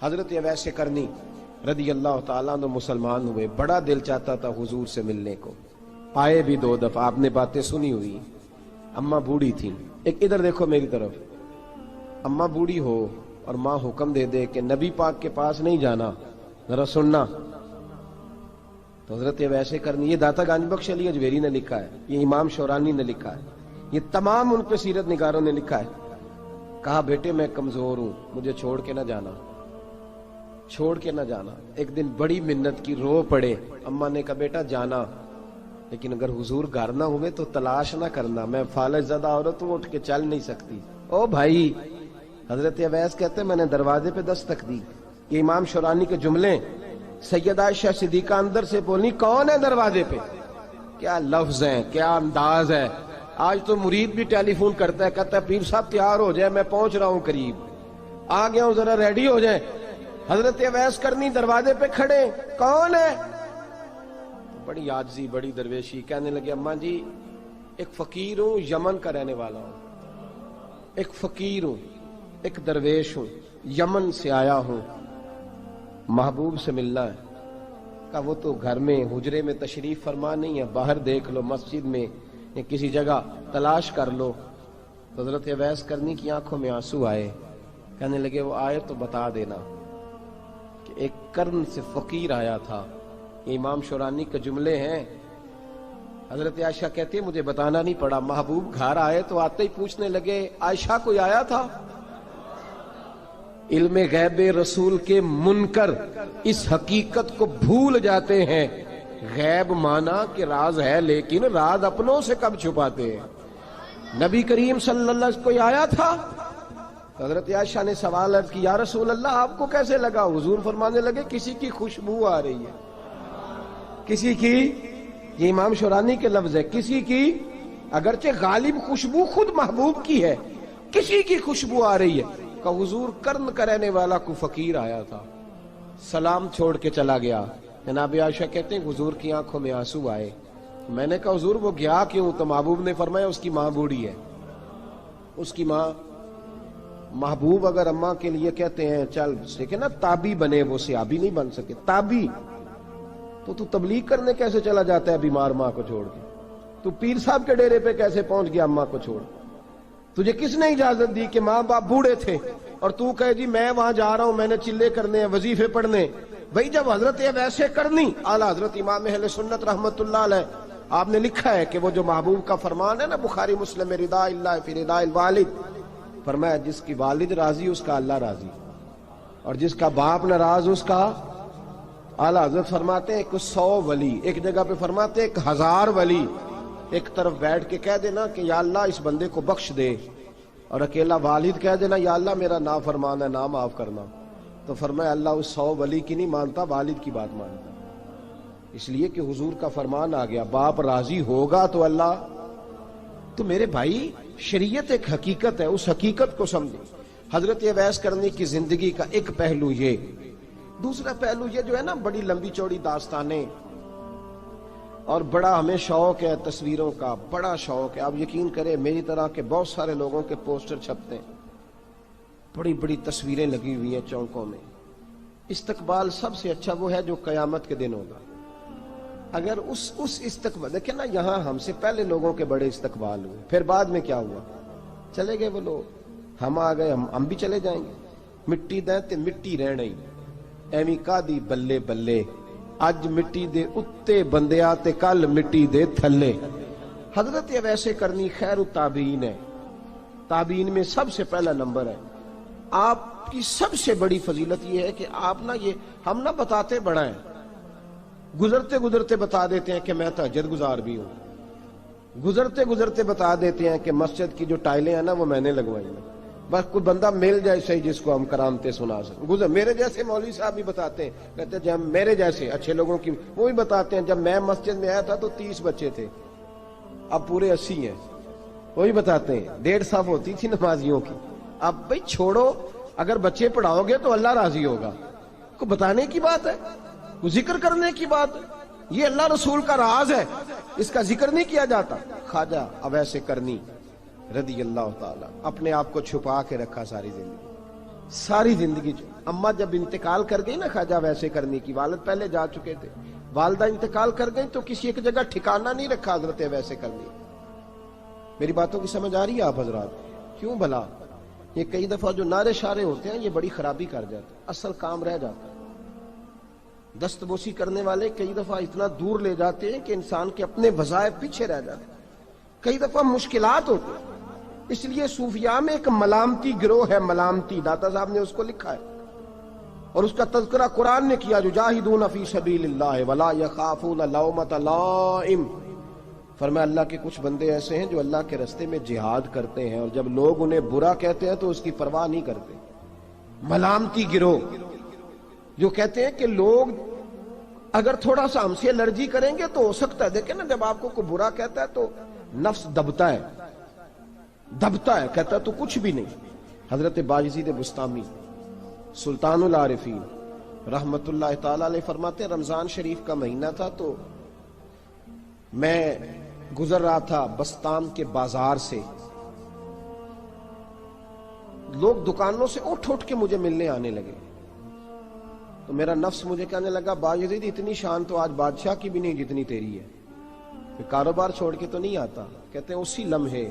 حضرت اویس کرنی رضی اللہ تعالیٰ عنہ مسلمان ہوئے، بڑا دل چاہتا تھا حضور سے ملنے کو، آئے بھی 2 دفعہ، آپ نے باتیں سنی ہوئی، اماں بوڑھی تھی۔ ایک ادھر دیکھو میری طرف، اماں بوڑھی ہو اور ماں حکم دے دے کہ نبی پاک کے پاس نہیں جانا، ذرا سننا، تو حضرت اویس کرنی، یہ داتا گنج بخش علی اجویری نے لکھا ہے، یہ امام شورانی نے لکھا ہے، یہ تمام ان پہ سیرت نگاروں نے لکھا ہے، کہا بیٹے میں کمزور ہوں، مجھے چھوڑ کے نہ جانا، چھوڑ کے نہ جانا۔ ایک دن بڑی منت کی، رو پڑے، اماں نے کہا بیٹا جانا، لیکن اگر حضور گھر نہ ہوئے تو تلاش نہ کرنا، میں فالج زدہ عورت ہوں، اٹھ کے چل نہیں سکتی۔ او بھائی، حضرت اویس کہتے ہیں میں نے دروازے پہ دستک دی، یہ امام شورانی کے جملے، سیدہ عائشہ صدیقہ اندر سے بولنی کون ہے دروازے پہ؟ کیا لفظ ہیں، کیا انداز ہے۔ آج تو مرید بھی ٹیلی فون کرتا ہے، کہتا ہے پیر صاحب تیار ہو جائے، میں پہنچ رہا ہوں، قریب آ گیا ہوں، ذرا ریڈی ہو جائیں۔ حضرت اویس کرنی دروازے پہ کھڑے، کون ہے؟ بڑی عاجزی، بڑی درویشی، کہنے لگے اماں جی ایک فقیر ہوں، یمن کا رہنے والا ہوں، ایک فقیر ہوں، ایک درویش ہوں، یمن سے آیا ہوں، محبوب سے ملنا ہے۔ کہا وہ تو گھر میں حجرے میں تشریف فرما نہیں ہے، باہر دیکھ لو، مسجد میں یا کسی جگہ تلاش کر لو۔ تو حضرت اویس کرنی کی آنکھوں میں آنسو آئے، کہنے لگے وہ آئے تو بتا دینا کہ ایک قرن سے فقیر آیا تھا۔ یہ امام شورانی کے جملے ہیں۔ حضرت عائشہ کہتی ہے مجھے بتانا نہیں پڑا، محبوب گھر آئے تو آتے ہی پوچھنے لگے عائشہ کوئی آیا تھا؟ علم غیب رسول کے منکر اس حقیقت کو بھول جاتے ہیں، غیب مانا کہ راز ہے، لیکن راز اپنوں سے کب چھپاتے ہیں۔ نبی کریم صلی اللہ علیہ وسلم کوئی آیا تھا؟ حضرت عائشہ نے سوال عرض کی یا رسول اللہ آپ کو کیسے لگا؟ حضور فرمانے لگے کسی کی خوشبو آ رہی ہے، کسی کی، یہ امام شورانی کے لفظ ہے، کسی کی، اگرچہ غالب خوشبو خود محبوب کی ہے، کسی کی خوشبو آ رہی ہے۔ کہ حضور قرن کا رہنے والا کو فقیر آیا تھا، سلام چھوڑ کے چلا گیا۔ جناب عائشہ کہتے ہیں حضور کی آنکھوں میں آنسو آئے۔ میں نے کہا حضور وہ گیا کیوں؟ تو محبوب نے فرمایا اس کی ماں بوڑھی ہے، اس کی ماں۔ محبوب اگر اماں کے لیے کہتے ہیں چل دیکھیں نا تابی بنے، وہ صحابی نہیں بن سکے، تابی، تو تبلیغ کرنے کیسے چلا جاتا ہے بیمار ماں کو چھوڑ کے؟ تو پیر صاحب کے ڈیرے پہ کیسے پہنچ گیا اماں کو چھوڑ؟ تجھے کس نے اجازت دی کہ ماں باپ بوڑھے تھے اور تو کہے جی میں وہاں جا رہا ہوں، میں نے چلے کرنے ہیں، وظیفے پڑھنے؟ بھئی جب حضرت اویس کرنی اعلیٰ حضرت امام اہل سنت رحمت اللہ علیہ، آپ نے لکھا ہے کہ وہ جو محبوب کا فرمان ہے نا بخاری مسلم میں، رضا اللہ فی رضا الوالد، فرمایا جس کی والد راضی اس کا اللہ راضی، اور جس کا باپ ناراض اس کا، اعلیٰ حضرت فرماتے ہیں ایک 100 ولی، ایک جگہ پہ فرماتے ہیں 1000 ولی ایک طرف بیٹھ کے کہہ دینا کہ یا اللہ اس بندے کو بخش دے، اور اکیلا والد کہہ دینا یا اللہ میرا نافرمان ہے، نا معاف کرنا، تو فرمایا اللہ اس 100 ولی کی نہیں مانتا، والد کی بات مانتا، اس لیے کہ حضور کا فرمان آ گیا باپ راضی ہوگا تو اللہ۔ تو میرے بھائی شریعت ایک حقیقت ہے، اس حقیقت کو سمجھیں۔ حضرت اویس کرنی کی زندگی کا ایک پہلو یہ، دوسرا پہلو یہ جو ہے نا بڑی لمبی چوڑی داستانیں، اور بڑا ہمیں شوق ہے تصویروں کا، بڑا شوق ہے۔ آپ یقین کریں میری طرح کے بہت سارے لوگوں کے پوسٹر چھپتے ہیں، بڑی بڑی تصویریں لگی ہوئی ہیں چوکوں میں۔ استقبال سب سے اچھا وہ ہے جو قیامت کے دن ہوگا۔ اگر اس استقبال دیکھیں نا، یہاں ہم سے پہلے لوگوں کے بڑے استقبال ہوئے، پھر بعد میں کیا ہوا؟ چلے گئے وہ لوگ، ہم آ گئے، ہم بھی چلے جائیں گے۔ مٹی دے تے مٹی رہنا ہی، ایویں کا دی بلے بلے، اج مٹی دے اتے بندیا تے کل مٹی دے تھلے۔ حضرت اویس کرنی خیر التابعین ہے، تابعین میں سب سے پہلا نمبر ہے۔ آپ کی سب سے بڑی فضیلت یہ ہے کہ آپ نا، یہ ہم نہ بتاتے بڑا ہیں، گزرتے گزرتے بتا دیتے ہیں کہ میں تہجد گزار بھی ہوں، گزرتے گزرتے بتا دیتے ہیں کہ مسجد کی جو ٹائلیں ہیں نا وہ میں نے لگوائی ہیں، بس کوئی بندہ مل جائے صحیح جس کو ہم کرامتیں سنا سکیں۔ میرے جیسے مولوی صاحب بھی بتاتے ہیں، کہتے ہیں جب میرے جیسے اچھے لوگوں کی وہ بھی بتاتے ہیں جب میں مسجد میں آیا تھا تو 30 بچے تھے، اب پورے 80 ہیں، وہی بتاتے ہیں 1.5 صف ہوتی تھی نمازیوں کی۔ اب بھائی چھوڑو، اگر بچے پڑھاؤ گے تو اللہ راضی ہوگا، کو بتانے کی بات ہے، کو ذکر کرنے کی بات ہے، یہ اللہ رسول کا راز ہے، اس کا ذکر نہیں کیا جاتا۔ خواجہ اویس کرنی رضی اللہ تعالیٰ اپنے آپ کو چھپا کے رکھا ساری زندگی، ساری زندگی اماں جب انتقال کر گئی نا خواجہ ویسے کرنے کی، والد پہلے جا چکے تھے، والدہ انتقال کر گئی تو کسی ایک جگہ ٹھکانہ نہیں رکھا حضرت ویسے کرنی۔ میری باتوں کی سمجھ آ رہی ہے آپ حضرات؟ کیوں بھلا یہ کئی دفعہ جو نعرے شارے ہوتے ہیں یہ بڑی خرابی کر جاتے ہیں، اصل کام رہ جاتا ہے۔ دست بوسی کرنے والے کئی دفعہ اتنا دور لے جاتے ہیں کہ انسان کے اپنے وظائف پیچھے رہ جاتے ہیں، کئی دفعہ مشکلات ہوتی ہیں۔ اس لیے صوفیاء میں ایک ملامتی گروہ ہے، ملامتی، داتا صاحب نے اس کو لکھا ہے اور اس کا تذکرہ قرآن نے کیا، یجاہدون فی سبیل اللہ ولا یخافون لومۃ لائم۔ فرمایا اللہ کے کچھ بندے ایسے ہیں جو اللہ کے راستے میں جہاد کرتے ہیں اور جب لوگ انہیں برا کہتے ہیں تو اس کی پرواہ نہیں کرتے۔ ملامتی گروہ جو کہتے ہیں کہ لوگ اگر تھوڑا سا ہم سے الرجی کریں گے تو ہو سکتا ہے، دیکھیں نا جب آپ کو کوئی برا کہتا ہے تو نفس دبتا ہے، کہتا ہے تو کچھ بھی نہیں۔ حضرت بایزید بستامی سلطان العارفین رحمت اللہ تعالی علیہ فرماتے ہیں رمضان شریف کا مہینہ تھا تو میں گزر رہا تھا بستان کے بازار سے، لوگ دکانوں سے اٹھ کے مجھے ملنے آنے لگے تو میرا نفس مجھے کہنے لگا بایزید اتنی شان تو آج بادشاہ کی بھی نہیں جتنی تیری ہے، پھر کاروبار چھوڑ کے تو نہیں آتا۔ کہتے ہیں اسی لمحے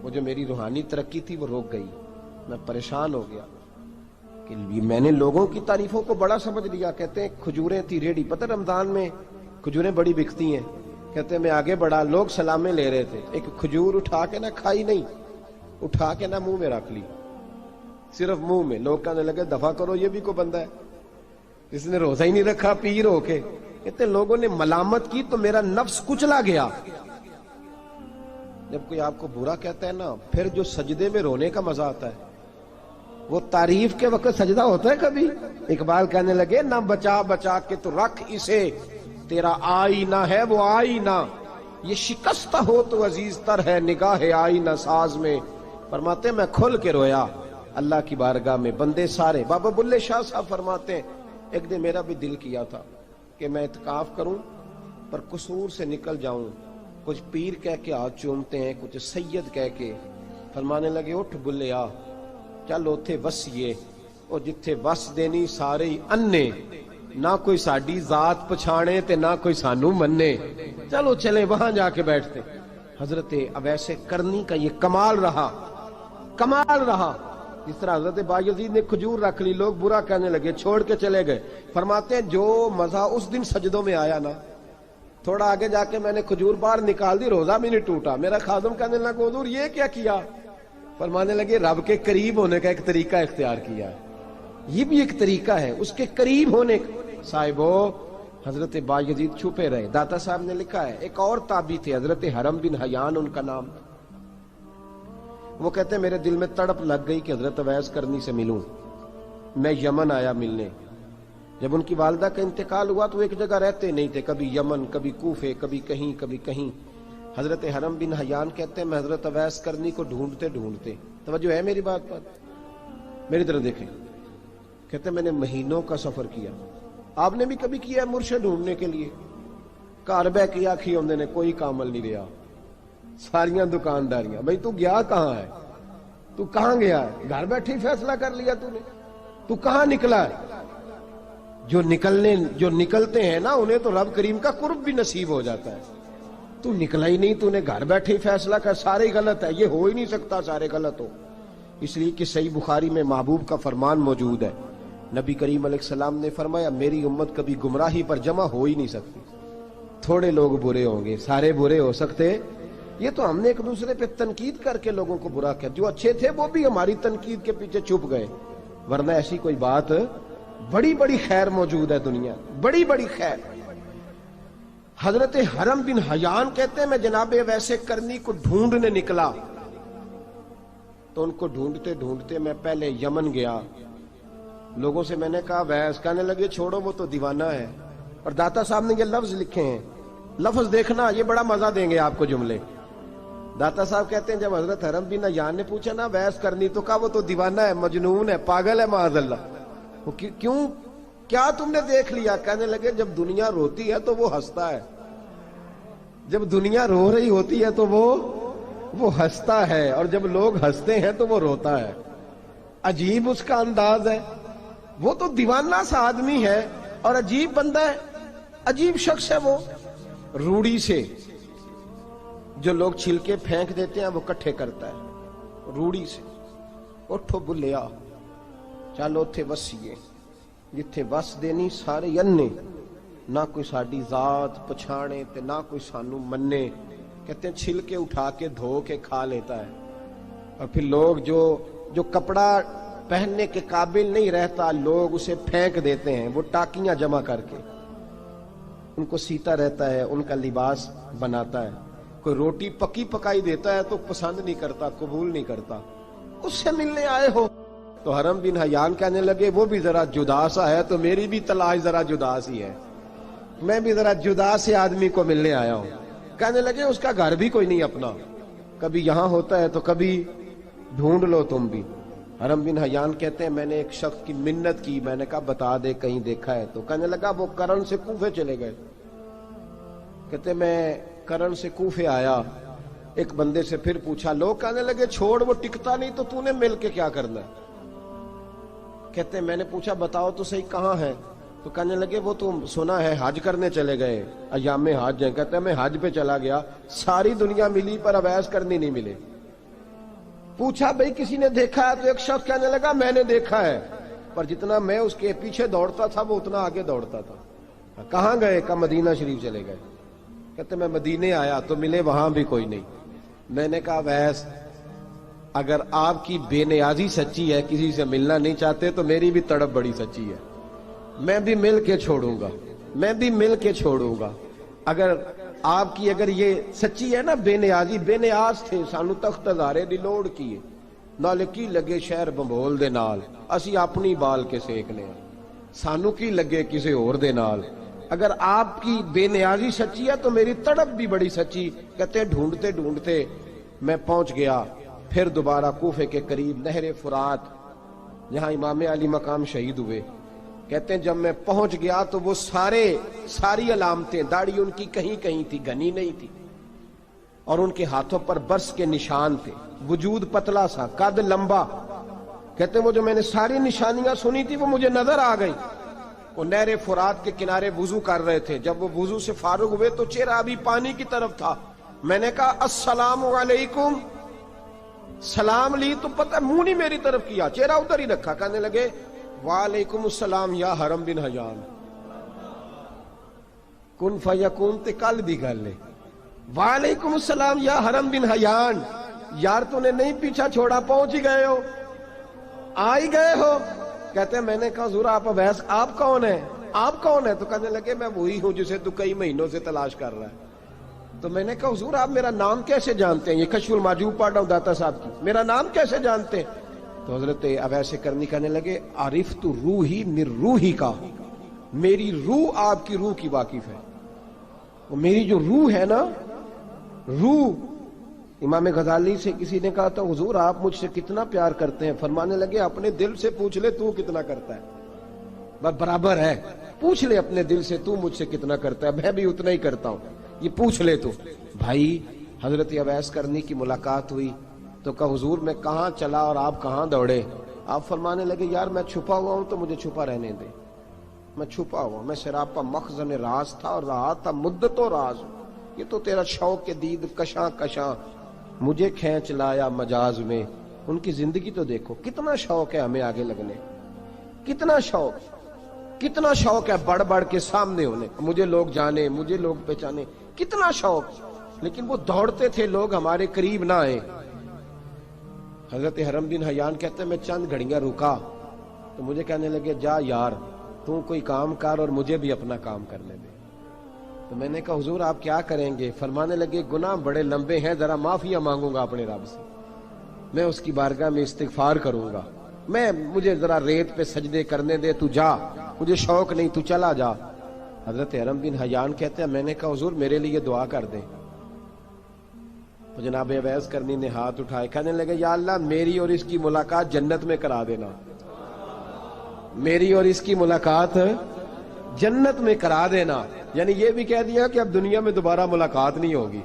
وہ جو میری روحانی ترقی تھی وہ رک گئی، میں پریشان ہو گیا کہ میں نے لوگوں کی تعریفوں کو بڑا سمجھ لیا۔ کہتے ہیں کھجوریں تھی ریڈی، پتہ رمضان میں کھجوریں بڑی بکتی ہیں، کہتے ہیں میں آگے بڑھا، لوگ سلامیں لے رہے تھے، ایک کھجور اٹھا کے نہ کھائی نہیں، اٹھا کے نہ منہ میں رکھ لی، صرف منہ میں۔ لوگ کہنے لگے دفع کرو یہ بھی کوئی بندہ ہے، اس نے روزہ ہی نہیں رکھا پیر ہو کے۔ کہتے ہیں لوگوں نے ملامت کی تو میرا نفس کچلا گیا۔ جب کوئی آپ کو برا کہتا ہے نا پھر جو سجدے میں رونے کا مزہ آتا ہے، وہ تعریف کے وقت سجدہ ہوتا ہے کبھی؟ اقبال کہنے لگے نہ بچا بچا کے تو رکھ اسے، تیرا آئینہ ہے وہ آئینہ، یہ شکستہ ہو تو عزیز تر ہے نگاہ آئینہ ساز میں۔ فرماتے میں کھل کے رویا اللہ کی بارگاہ میں، بندے سارے۔ بابا بلے شاہ صاحب فرماتے ہیں ایک دن میرا بھی دل کیا تھا کہ میں اعتکاف کروں پر قصور سے نکل جاؤں، کچھ پیر کہہ کے ہاتھ چومتے ہیں، کچھ سید کہہ کے۔ فرمانے لگے اٹھ بلے آ چل اوتھے وسیے، اور جتھے وس دینی سارے ہی انے، نہ کوئی ساڈی ذات پچھانے تے نہ کوئی سانو مننے، چلو چلے وہاں جا کے بیٹھتے۔ حضرت اویس کرنی کا یہ کمال رہا، جس طرح حضرت بایزید نے کھجور رکھ لی، لوگ برا کہنے لگے، چھوڑ کے چلے گئے۔ فرماتے ہیں جو مزہ اس دن سجدوں میں آیا نا، تھوڑا آگے جا کے میں نے کھجور باہر نکال دی، روزہ بھی نہیں ٹوٹا۔ میرا خادم کہنے لگا حضور یہ کیا کیا؟ فرمانے لگے رب کے قریب ہونے کا ایک طریقہ اختیار کیا ہے، یہ بھی ایک طریقہ ہے اس کے قریب ہونے کا۔ صاحبو حضرت بایزید چھپے رہے۔ داتا صاحب نے لکھا ہے ایک اور تابعی تھے حضرت حرم بن حیان ان کا نام، وہ کہتے ہیں میرے دل میں تڑپ لگ گئی کہ حضرت اویس کرنی سے ملوں۔ میں یمن آیا ملنے، جب ان کی والدہ کا انتقال ہوا تو ایک جگہ رہتے نہیں تھے، کبھی یمن، کبھی کوفے، کبھی کہیں۔ حضرت حرم بن حیان کہتے ہیں میں حضرت اویس کرنی کو ڈھونڈتے، توجہ ہے میری بات پر، میری طرف دیکھیں، کہتے ہیں میں نے مہینوں کا سفر کیا۔ آپ نے بھی کبھی کیا ہے مرشد ڈھونڈنے کے لیے؟ گھر بہ کے آکھی ہوندے نے کوئی کامل نہیں رہا، ساریاں دکانداریاں، بھئی تو گیا کہاں ہے؟ تو کہاں گیا ہے؟ گھر بیٹھے ہی فیصلہ کر لیا تو نے، تو کہاں نکلا ہے؟ جو نکلتے ہیں نا انہیں تو رب کریم کا قرب بھی نصیب ہو جاتا ہے۔ تو نکلا ہی نہیں، تو نے گھر بیٹھے ہی فیصلہ کر، سارے غلط ہے، یہ ہو ہی نہیں سکتا سارے غلط ہو۔ اس لیے کہ صحیح بخاری میں محبوب کا فرمان موجود ہے، نبی کریم علیہ السلام نے فرمایا میری امت کبھی گمراہی پر جمع ہو ہی نہیں سکتی، تھوڑے لوگ برے ہوں گے، سارے برے ہو سکتے۔ یہ تو ہم نے ایک دوسرے پہ تنقید کر کے لوگوں کو برا کیا، جو اچھے تھے وہ بھی ہماری تنقید کے پیچھے چھپ گئے، ورنہ ایسی کوئی بات، بڑی خیر موجود ہے دنیا، بڑی خیر۔ حضرت حرم بن حیان کہتے ہیں میں جناب ویسے کرنی کو ڈھونڈنے نکلا تو ان کو ڈھونڈتے میں پہلے یمن گیا، لوگوں سے میں نے کہا ویس، کہنے لگے چھوڑو وہ تو دیوانہ ہے۔ اور داتا صاحب نے یہ لفظ لکھے ہیں، لفظ دیکھنا یہ بڑا مزہ دیں گے آپ کو جملے۔ داتا صاحب کہتے ہیں جب حضرت حرم بن حیان نے پوچھا نا ویس کرنی، تو کہا وہ تو دیوانہ ہے، مجنون ہے، پاگل ہے معاذ اللہ۔ وہ کیوں، کیا تم نے دیکھ لیا؟ کہنے لگے جب دنیا روتی ہے تو وہ ہنستا ہے، جب دنیا رو رہی ہوتی ہے تو وہ ہنستا ہے، اور جب لوگ ہنستے ہیں تو وہ روتا ہے۔ عجیب اس کا انداز ہے. وہ تو دیوانہ سا آدمی ہے اور عجیب بندہ ہے, عجیب شخص ہے. وہ روڑی سے جو لوگ چھلکے پھینک دیتے ہیں وہ کٹھے کرتا ہے روڑی سے. اٹھو بلیا چلو اتھے وسیے جتھے وس دینی سارے ینے, نہ کوئی ساڈی ذات پچھانے تے نہ کوئی سانو منے. کہتے ہیں چھلکے اٹھا کے دھو کے کھا لیتا ہے. اور پھر لوگ جو کپڑا پہننے کے قابل نہیں رہتا لوگ اسے پھینک دیتے ہیں, وہ ٹاکیاں جمع کر کے ان کو سیتا رہتا ہے, ان کا لباس بناتا ہے. کوئی روٹی پکی پکائی دیتا ہے تو پسند نہیں کرتا, قبول نہیں کرتا. اس سے ملنے آئے ہو. تو حرم بن حیان کہنے لگے وہ بھی ذرا جدا سا ہے تو میری بھی تلاش ذرا جدا سی ہے, میں بھی ذرا جدا سے آدمی کو ملنے آیا ہوں. کہنے لگے اس کا گھر بھی کوئی نہیں اپنا, کبھی یہاں ہوتا ہے تو کبھی ڈھونڈ لو تم بھی. حرم بن حیان کہتے ہیں میں نے ایک شخص کی منت کی, میں نے کہا بتا دے کہیں دیکھا ہے. تو کہنے لگا وہ کرن سے کوفے چلے گئے. کہتے میں کرن سے کوفے آیا, ایک بندے سے پھر پوچھا, لوگ کہنے لگے چھوڑ وہ ٹکتا نہیں تو تو نے مل کے کیا کرنا ہے. کہتے میں نے پوچھا بتاؤ تو صحیح کہاں ہے. تو کہنے لگے وہ تو سنا ہے حج کرنے چلے گئے, ایام حج ہیں. کہتے میں حج پہ چلا گیا, ساری دنیا ملی پر اویس کرنی نہیں ملے. پوچھا بھئی کسی نے دیکھا ہے, تو ایک شخص کہنے لگا میں نے دیکھا ہے, پر جتنا میں اس کے پیچھے دوڑتا تھا وہ اتنا آگے دوڑتا تھا. کہاں گئے؟ کہ مدینہ شریف چلے گئے. کہتے میں مدینے آیا تو ملے وہاں بھی کوئی نہیں. میں نے کہا ویس اگر آپ کی بے نیازی سچی ہے, کسی سے ملنا نہیں چاہتے, تو میری بھی تڑپ بڑی سچی ہے, میں بھی مل کے چھوڑوں گا, میں بھی مل کے چھوڑوں گا. اگر آپ کی اگر یہ سچی ہے نا بے نیازی, بے نیاز تھے سانو تخت ہزارے دی لوڑ کیے, نال کی لگے شہر بمبول دے نال, اسی اپنی بال کے سیکنے ہیں, سانو کی لگے کسی اور دے نال. اگر آپ کی بے نیازی سچی ہے تو میری تڑپ بھی بڑی سچی. کہتے ڈھونڈتے ڈھونڈتے میں پہنچ گیا پھر دوبارہ کوفے کے قریب نہر فرات جہاں امام علی مقام شہید ہوئے. کہتے ہیں جب میں پہنچ گیا تو وہ ساری علامتیں, داڑھی ان کی کہیں کہیں تھی, گھنی نہیں تھی, اور ان کے ہاتھوں پر برس کے نشان تھے, وجود پتلا سا, قد لمبا. کہتے ہیں وہ جو میں نے ساری نشانیاں سنی تھی وہ مجھے نظر آ گئی. وہ نہر فرات کے کنارے وضو کر رہے تھے, جب وہ وضو سے فارغ ہوئے تو چہرہ ابھی پانی کی طرف تھا. میں نے کہا السلام علیکم, سلام لی تو پتہ منہ نہیں میری طرف کیا, چہرہ ادھر ہی رکھا. کہنے لگے وعلیکم السلام یا حرم بن حیان. کن فیکون تے کل دی گل ہے. وعلیکم السلام یا حرم بن حیان, یار تو نے نہیں پیچھا چھوڑا, پہنچ ہی گئے ہو, آ ہی گئے ہو. کہتے ہیں میں نے کہا حضور آپ اویس, آپ کون ہیں, آپ کون ہیں؟ تو کہنے لگے میں وہی ہوں جسے تو کئی مہینوں سے تلاش کر رہا ہے. تو میں نے کہا حضور آپ میرا نام کیسے جانتے ہیں؟ یہ کشف المحجوب پڑھ رہا ہوں داتا صاحب کی, میرا نام کیسے جانتے ہیں؟ تو حضرت اویس کرنی کہنے لگے عرفت روحی من روحی کا, میری روح آپ کی روح کی واقف ہے. وہ میری جو روح ہے نا, روح. امام غزالی سے کسی نے کہا تھا حضور آپ مجھ سے کتنا پیار کرتے ہیں؟ فرمانے لگے اپنے دل سے پوچھ لے تو کتنا کرتا ہے, بس برابر ہے. پوچھ لے اپنے دل سے تو مجھ سے کتنا کرتا ہے, میں بھی اتنا ہی کرتا ہوں, یہ پوچھ لے تو. بھائی حضرت اویس کرنی کی ملاقات ہوئی تو کہا حضور میں کہاں چلا اور آپ کہاں دوڑے؟ آپ فرمانے لگے یار میں چھپا ہوا ہوں تو مجھے چھپا رہنے دے, میں چھپا ہوا, میں سراپا مخزن راز تھا اور رہا تھا مدت و راز. یہ تو تیرا شوق کے دید کشاں کشاں مجھے کھینچ لایا مجاز میں. ان کی زندگی تو دیکھو, کتنا شوق ہے ہمیں آگے لگنے, کتنا شوق ہے بڑھ بڑھ کے سامنے ہونے, مجھے لوگ جانے, مجھے لوگ پہچانے, کتنا شوق. لیکن وہ دوڑتے تھے لوگ ہمارے قریب نہ آئے. حضرت حرم بن حیان کہتے ہیں میں چند گھڑیاں رکا تو مجھے کہنے لگے جا یار تو کوئی کام کر اور مجھے بھی اپنا کام کرنے دے. تو میں نے کہا حضور آپ کیا کریں گے؟ فرمانے لگے گناہ بڑے لمبے ہیں, ذرا معافیاں مانگوں گا اپنے رب سے, میں اس کی بارگاہ میں استغفار کروں گا, مجھے ذرا ریت پہ سجدے کرنے دے, تو جا, مجھے شوق نہیں, تو چلا جا. حضرت حرم بن حیان کہتے ہیں میں نے کہا حضور میرے لیے دعا کر دیں. تو جناب اویس کرنی نے ہاتھ اٹھائے, کہنے لگے یا اللہ میری اور اس کی ملاقات جنت میں کرا دینا, میری اور اس کی ملاقات جنت میں کرا دینا. یعنی یہ بھی کہہ دیا کہ اب دنیا میں دوبارہ ملاقات نہیں ہوگی.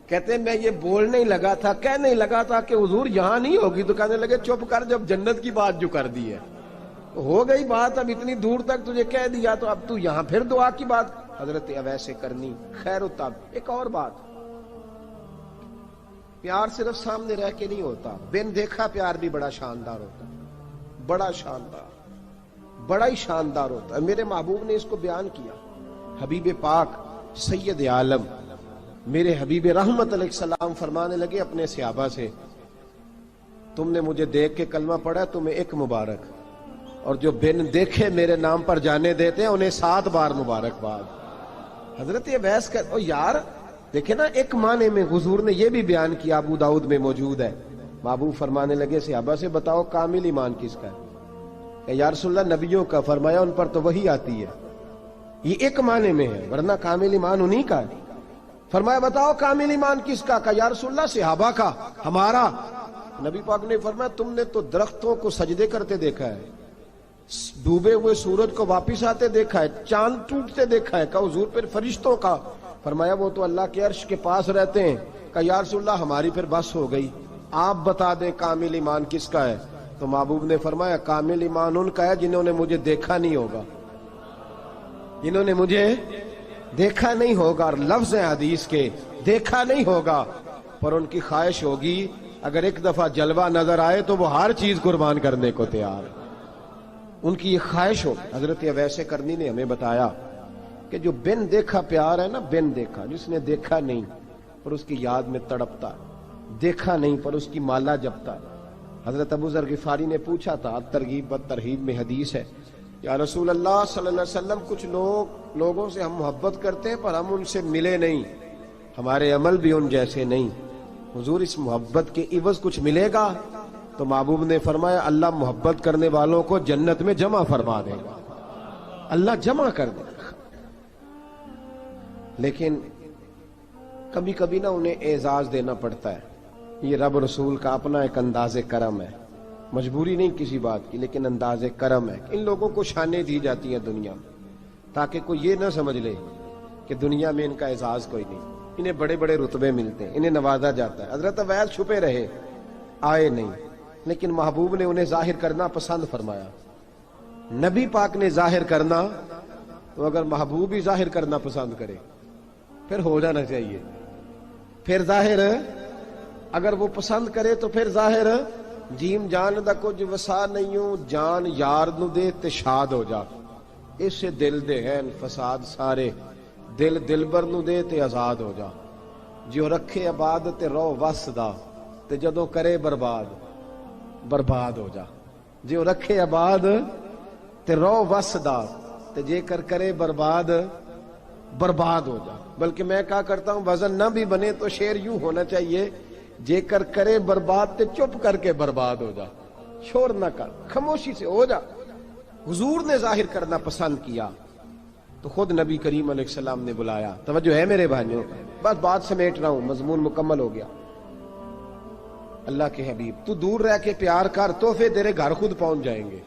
کہتے ہیں میں یہ بولنے ہی لگا تھا، کہنے ہی لگا تھا کہ حضور یہاں نہیں ہوگی، تو کہنے لگے چپ کر، جب جنت کی بات جو کر دی ہے ہو گئی بات، اب اتنی دور تک تجھے کہہ دیا تو اب تو یہاں پھر دعا کی بات حضرت اویس کرنی خیر التاب۔ ایک اور بات، پیار صرف سامنے رہ کے نہیں ہوتا، بن دیکھا پیار بھی بڑا شاندار ہوتا، بڑا شاندار، بڑا ہی شاندار ہوتا ہے۔ میرے محبوب نے اس کو بیان کیا، حبیب پاک سید عالم میرے حبیب رحمت علیہ السلام فرمانے لگے اپنے صحابہ سے، تم نے مجھے دیکھ کے کلمہ پڑھا، تمہیں ایک مبارک، اور جو بن دیکھے میرے نام پر جانے دیتے ہیں انہیں 7 بار مبارکباد۔ حضرت اویس کا او یار دیکھیں نا، ایک معنی میں حضور نے یہ بھی بیان کیا، ابو داؤد میں موجود ہے۔ محبوب فرمانے لگے صحابہ سے، بتاؤ کامل ایمان کس کا ہے؟ کہ یا رسول اللہ نبیوں کا۔ فرمایا ان پر تو وہی آتی ہے، یہ ایک معنی میں ہے، ورنہ کامل ایمان انہی کا ہے۔ فرمایا بتاؤ کامل ایمان کس کا؟ کہ یا رسول اللہ صحابہ کا، ہمارا۔ نبی پاک نے فرمایا تم نے تو درختوں کو سجدے کرتے دیکھا ہے، ڈوبے ہوئے سورج کو واپس آتے دیکھا ہے، چاند ٹوٹتے دیکھا ہے۔ کہ حضور پھر فرشتوں کا؟ فرمایا وہ تو اللہ کے عرش کے پاس رہتے ہیں۔ کہ یا رسول اللہ ہماری پھر بس ہو گئی، آپ بتا دیں کامل ایمان کس کا ہے؟ تو محبوب نے فرمایا کامل ایمان ان کا ہے جنہوں نے مجھے دیکھا نہیں ہوگا، جنہوں نے مجھے دیکھا نہیں ہوگا، اور لفظ حدیث کے دیکھا نہیں ہوگا، پر ان کی خواہش ہوگی اگر ایک دفعہ جلوہ نظر آئے تو وہ ہر چیز قربان کرنے کو تیار، ان کی یہ خواہش ہو۔ حضرت اویس کرنی نے ہمیں بتایا کہ جو بن دیکھا پیار ہے نا، بن دیکھا، جس نے دیکھا نہیں پر اس کی یاد میں تڑپتا، دیکھا نہیں پر اس کی مالا جپتا۔ حضرت ابو ذر غفاری نے پوچھا تھا، ترغیب و ترہیب میں حدیث ہے، یا رسول اللہ صلی اللہ علیہ وسلم کچھ لوگوں سے ہم محبت کرتے ہیں پر ہم ان سے ملے نہیں، ہمارے عمل بھی ان جیسے نہیں، حضور اس محبت کے عوض کچھ ملے گا؟ تو محبوب نے فرمایا اللہ محبت کرنے والوں کو جنت میں جمع فرما دے گا، اللہ جمع کر دے گا۔ لیکن کبھی کبھی نا انہیں اعزاز دینا پڑتا ہے، یہ رب رسول کا اپنا ایک انداز کرم ہے، مجبوری نہیں کسی بات کی، لیکن انداز کرم ہے۔ ان لوگوں کو شانیں دی جاتی ہیں دنیا میں تاکہ کوئی یہ نہ سمجھ لے کہ دنیا میں ان کا اعزاز کوئی نہیں، انہیں بڑے بڑے رتبے ملتے ہیں، انہیں نوازا جاتا ہے۔ حضرت اویس چھپے رہے، آئے نہیں، لیکن محبوب نے انہیں ظاہر کرنا پسند فرمایا۔ نبی پاک نے ظاہر کرنا، تو اگر محبوب ہی ظاہر کرنا پسند کرے پھر ہو جانا چاہیے، پھر ظاہر اگر وہ پسند کرے تو پھر ظاہر جیم جان دا کچھ وسا نہیں، جان یار نو دے تے شاد ہو جا، اس سے دل دے ہیں فساد سارے، دل دلبر نو دے تے آزاد ہو جا، جو رکھے آباد تے رو وس دا تے جدوں کرے برباد برباد ہو جا، جو رکھے آباد تے رو وس دا تے جے کر کرے برباد برباد ہو جا۔ بلکہ میں کہا کرتا ہوں وزن نہ بھی بنے تو شعر یوں ہونا چاہیے، جے کر کرے برباد تے چپ کر کے برباد ہو جا، شور نہ کر، خاموشی سے ہو جا۔ حضور نے ظاہر کرنا پسند کیا تو خود نبی کریم علیہ السلام نے بلایا۔ توجہ ہے میرے بھائیوں، بس بات سمیٹ رہا ہوں، مضمون مکمل ہو گیا۔ اللہ کے حبیب تو دور رہ کے پیار کر، تحفے تیرے گھر خود پہنچ جائیں گے،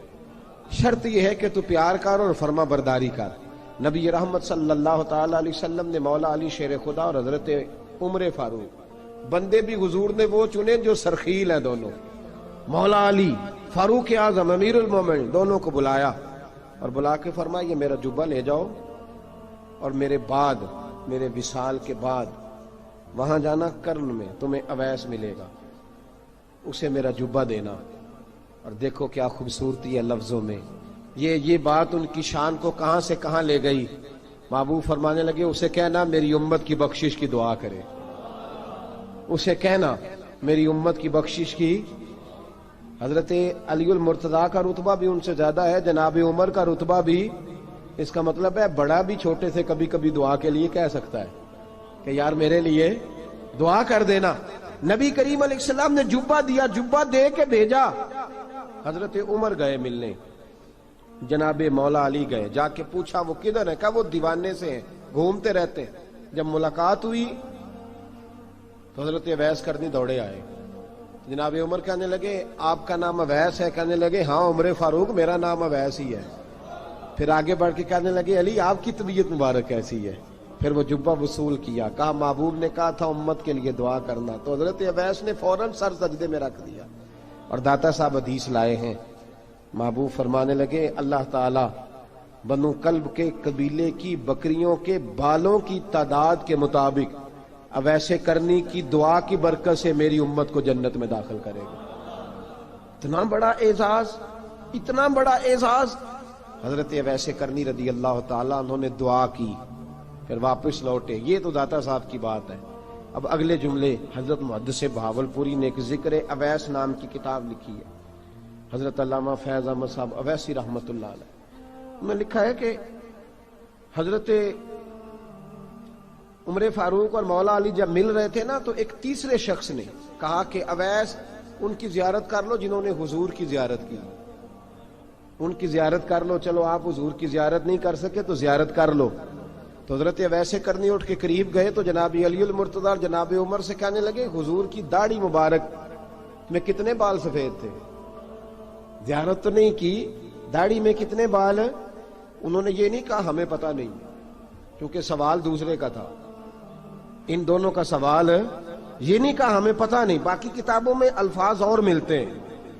شرط یہ ہے کہ تو پیار کر اور فرما برداری کر۔ نبی رحمت صلی اللہ تعالی علیہ وسلم نے مولا علی شیر خدا اور حضرت عمر فاروق، بندے بھی حضور نے وہ چنے جو سرخیل ہیں دونوں، مولا علی فاروق اعظم امیر المومنین، دونوں کو بلایا اور بلا کے فرمایا یہ میرا جبہ لے جاؤ، اور میرے بعد، میرے وصال کے بعد وہاں جانا کرن میں تمہیں اویس ملے گا، اسے میرا جبہ دینا۔ اور دیکھو کیا خوبصورتی ہے لفظوں میں، یہ بات ان کی شان کو کہاں سے کہاں لے گئی۔ محبوب فرمانے لگے اسے کہنا میری امت کی بخشش کی دعا کرے، اسے کہنا میری امت کی بخشش کی۔ حضرت علی المرتضیٰ کا رتبہ بھی ان سے زیادہ ہے، جناب عمر کا رتبہ بھی، اس کا مطلب ہے بڑا بھی چھوٹے سے کبھی کبھی دعا کے لیے کہہ سکتا ہے کہ یار میرے لیے دعا کر دینا۔ نبی کریم علیہ السلام نے جبہ دیا، جبہ دے کے بھیجا۔ حضرت عمر گئے ملنے، جناب مولا علی گئے، جا کے پوچھا وہ کدھر ہے؟ کہا وہ دیوانے سے ہیں، گھومتے رہتے ہیں۔ جب ملاقات ہوئی تو حضرت اویس کرنی دوڑے آئے، جناب عمر کہنے لگے آپ کا نام اویس ہے؟ کہنے لگے ہاں عمر فاروق میرا نام اویس ہی ہے۔ پھر آگے بڑھ کے کہنے لگے علی آپ کی طبیعت مبارک کیسی ہے؟ پھر وہ جبہ وصول کیا، کہا محبوب نے کہا تھا امت کے لیے دعا کرنا، تو حضرت اویس نے فوراً سر سجدے میں رکھ دیا اور داتا صاحب حدیث لائے ہیں۔ محبوب فرمانے لگے اللہ تعالی بنو کلب کے قبیلے کی بکریوں کے بالوں کی تعداد کے مطابق اویس کرنی کی دعا کی برکت سے میری امت کو جنت میں داخل کرے گا۔ اتنا بڑا اعزاز، اتنا بڑا اعزاز۔ حضرت اویس کرنی رضی اللہ تعالیٰ انہوں نے دعا کی، پھر واپس لوٹے۔ یہ تو داتا صاحب کی بات ہے۔ اب اگلے جملے حضرت محدث بہاولپوری نے ایک ذکر اویس نام کی کتاب لکھی ہے، حضرت علامہ فیض احمد صاحب اویسی رحمۃ اللہ علیہ۔ انہوں نے لکھا ہے کہ حضرت عمر فاروق اور مولا علی جب مل رہے تھے نا، تو ایک تیسرے شخص نے کہا کہ اویس ان کی زیارت کر لو جنہوں نے حضور کی زیارت کی، ان کی زیارت کر لو، چلو آپ حضور کی زیارت نہیں کر سکے تو زیارت کر لو۔ تو حضرت اویس کرنی اٹھ کے قریب گئے تو جناب علی المرتضیٰ اور جناب عمر سے کہنے لگے حضور کی داڑھی مبارک میں کتنے بال سفید تھے؟ زیارت تو نہیں کی، داڑھی میں کتنے بال؟ انہوں نے یہ نہیں کہا ہمیں پتہ نہیں، کیونکہ سوال دوسرے کا تھا۔ ان دونوں کا سوال یہ نہیں کہا ہمیں پتہ نہیں، باقی کتابوں میں الفاظ اور ملتے ہیں،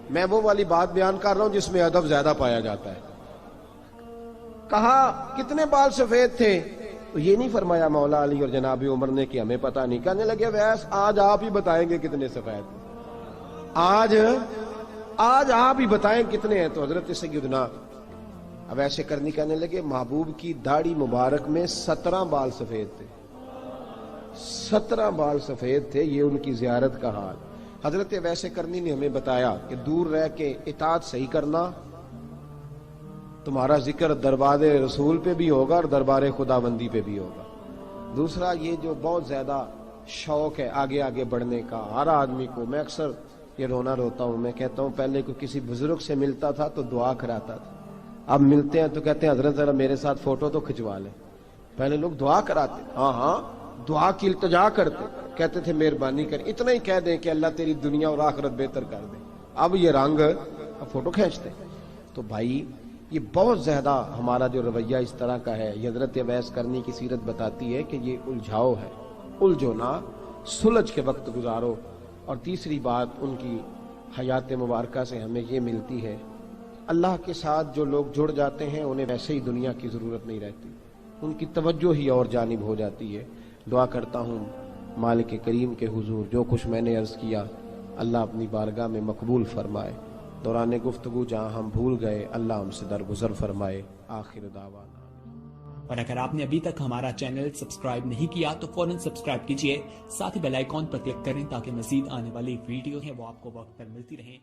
میں وہ والی بات بیان کر رہا ہوں جس میں ادب زیادہ پایا جاتا ہے۔ کہا کتنے بال سفید تھے؟ تو یہ نہیں فرمایا مولا علی اور جناب عمر نے کہ ہمیں پتہ نہیں، کہنے لگے ویس آج آپ ہی بتائیں گے کتنے سفید تھے، آج آپ ہی بتائیں کتنے ہیں۔ تو حضرت سیدنا اویس کرنی کہنے لگے محبوب کی داڑھی مبارک میں 17 بال سفید تھے، 17 بال سفید تھے، یہ ان کی زیارت کا حال۔ حضرت اویس کرنی نے ہمیں بتایا کہ دور رہ کے اطاعت صحیح کرنا، تمہارا ذکر دربار رسول پہ بھی ہوگا اور دربار خداوندی پہ بھی ہوگا۔ دوسرا یہ جو بہت زیادہ شوق ہے آگے آگے بڑھنے کا ہر آدمی کو، میں اکثر یہ روتا ہوں، میں کہتا ہوں پہلے کوئی کسی بزرگ سے ملتا تھا تو دعا کراتا تھا، اب ملتے ہیں تو کہتے ہیں حضرت ذرا میرے ساتھ فوٹو تو کھنچوا لیں۔ پہلے لوگ دعا کراتے، ہاں دعا کی التجا کرتے، کہتے تھے مہربانی کر، اتنا ہی کہہ دیں کہ اللہ تیری دنیا اور آخرت بہتر کر دے، اب یہ رنگ اب فوٹو کھینچتے۔ تو بھائی یہ بہت زیادہ ہمارا جو رویہ اس طرح کا ہے، یہ حضرت اویس کرنی کی سیرت بتاتی ہے کہ یہ الجھاؤ ہے، الجھو نہ، سلجھ کے وقت گزارو۔ اور تیسری بات ان کی حیات مبارکہ سے ہمیں یہ ملتی ہے، اللہ کے ساتھ جو لوگ جڑ جاتے ہیں انہیں ویسے ہی دنیا کی ضرورت نہیں رہتی، ان کی توجہ ہی اور جانب ہو جاتی ہے۔ دعا کرتا ہوں مالک کریم کے حضور جو کچھ میں نے عرض کیا اللہ اپنی بارگاہ میں مقبول فرمائے، دوران گفتگو جہاں ہم بھول گئے اللہ ہم سے درگزر فرمائے۔ آخر دعوانا۔ اور اگر آپ نے ابھی تک ہمارا چینل سبسکرائب نہیں کیا تو فوراً سبسکرائب کیجئے، ساتھ ہی بیل آئیکن پر کلک کریں تاکہ مزید آنے والی ویڈیو ہیں وہ آپ کو وقت پر ملتی رہیں۔